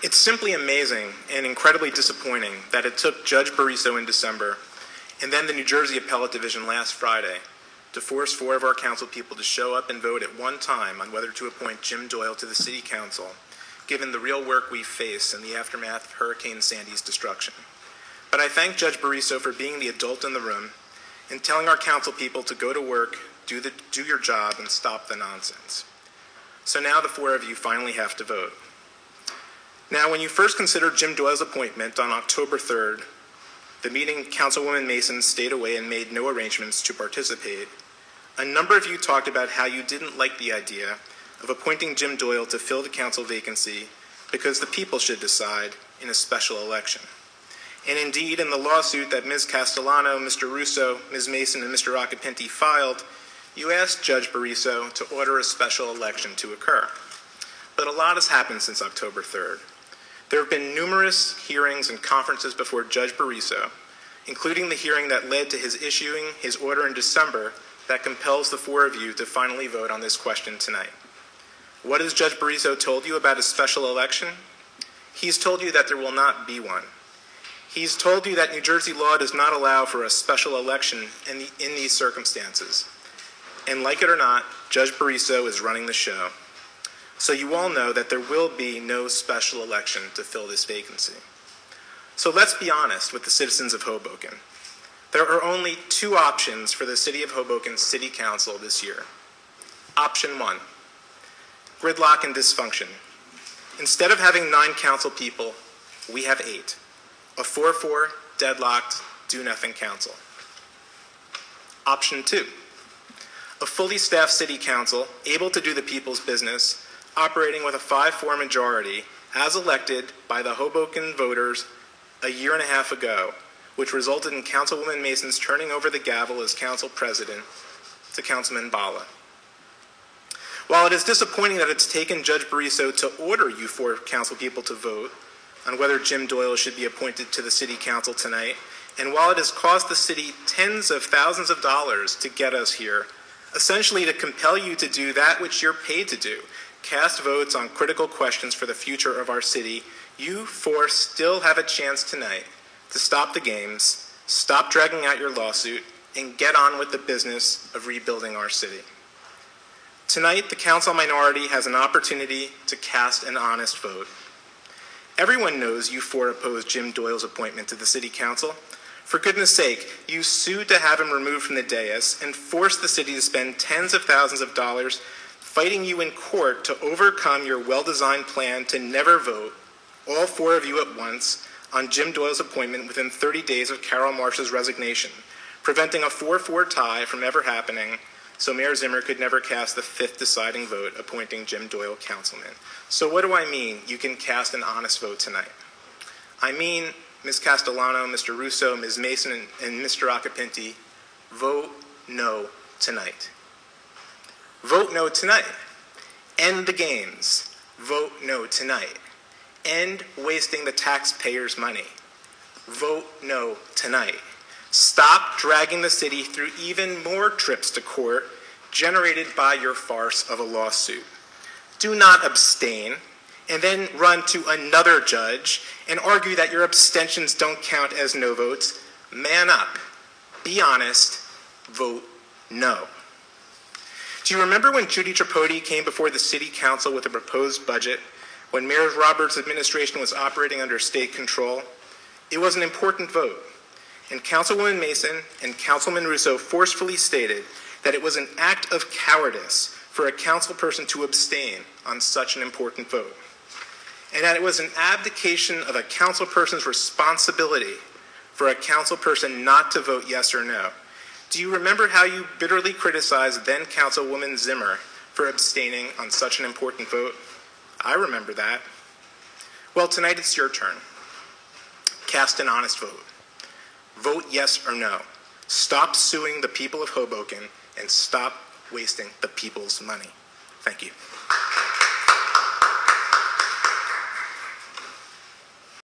It's simply amazing and incredibly disappointing that it took Judge Bariso in December and then the New Jersey Appellate Division last Friday to force 4 of our council people to show up and vote at one time on whether to appoint Jim Doyle to the City Council, given the real work we face in the aftermath of Hurricane Sandy's destruction. But I thank Judge Bariso for being the adult in the room and telling our council people to go to work, do your job, and stop the nonsense. So now the 4 of you finally have to vote. Now, when you first considered Jim Doyle's appointment on October 3rd, the meeting Councilwoman Mason stayed away and made no arrangements to participate. A number of you talked about how you didn't like the idea of appointing Jim Doyle to fill the council vacancy because the people should decide in a special election. And indeed, in the lawsuit that Ms. Castellano, Mr. Russo, Ms. Mason, and Mr. Occhipinti filed, you asked Judge Bariso to order a special election to occur. But a lot has happened since October 3rd. There have been numerous hearings and conferences before Judge Bariso, including the hearing that led to his issuing his order in December that compels the 4 of you to finally vote on this question tonight. What has Judge Bariso told you about a special election? He's told you that there will not be one. He's told you that New Jersey law does not allow for a special election in these circumstances. And like it or not, Judge Bariso is running the show. So you all know that there will be no special election to fill this vacancy. So let's be honest with the citizens of Hoboken. There are only 2 options for the City of Hoboken City Council this year. Option 1, gridlock and dysfunction. Instead of having 9 council people, we have 8. A 4-4, deadlocked, do-nothing council. Option 2, a fully staffed city council, able to do the people's business, operating with a 5-4 majority, as elected by the Hoboken voters a year and a half ago, which resulted in Councilwoman Mason's turning over the gavel as council president to Councilman Bala. While it is disappointing that it's taken Judge Bariso to order you 4 council people to vote on whether Jim Doyle should be appointed to the city council tonight, and while it has cost the city tens of thousands of dollars to get us here, essentially to compel you to do that which you're paid to do, cast votes on critical questions for the future of our city, you 4 still have a chance tonight to stop the games, stop dragging out your lawsuit, and get on with the business of rebuilding our city. Tonight, the council minority has an opportunity to cast an honest vote. Everyone knows you 4 opposed Jim Doyle's appointment to the city council. For goodness sake, you sued to have him removed from the dais and forced the city to spend tens of thousands of dollars fighting you in court to overcome your well-designed plan to never vote, all 4 of you at once, on Jim Doyle's appointment within 30 days of Carol Marsh's resignation, preventing a 4-4 tie from ever happening, so Mayor Zimmer could never cast the 5th deciding vote appointing Jim Doyle councilman. So what do I mean you can cast an honest vote tonight? I mean, Ms. Castellano, Mr. Russo, Ms. Mason, and Mr. Occhipinti, vote no tonight. Vote no tonight. End the games. Vote no tonight. End wasting the taxpayers' money. Vote no tonight. Stop dragging the city through even more trips to court generated by your farce of a lawsuit. Do not abstain and then run to another judge and argue that your abstentions don't count as no votes. Man up. Be honest. Vote no. Do you remember when Judy Tripodi came before the City Council with a proposed budget when Mayor Roberts' administration was operating under state control? It was an important vote, and Councilwoman Mason and Councilman Russo forcefully stated that it was an act of cowardice for a council person to abstain on such an important vote, and that it was an abdication of a council person's responsibility for a council person not to vote yes or no. Do you remember how you bitterly criticized then Councilwoman Zimmer for abstaining on such an important vote? I remember that. Well, tonight it's your turn. Cast an honest vote. Vote yes or no. Stop suing the people of Hoboken and stop wasting the people's money. Thank you.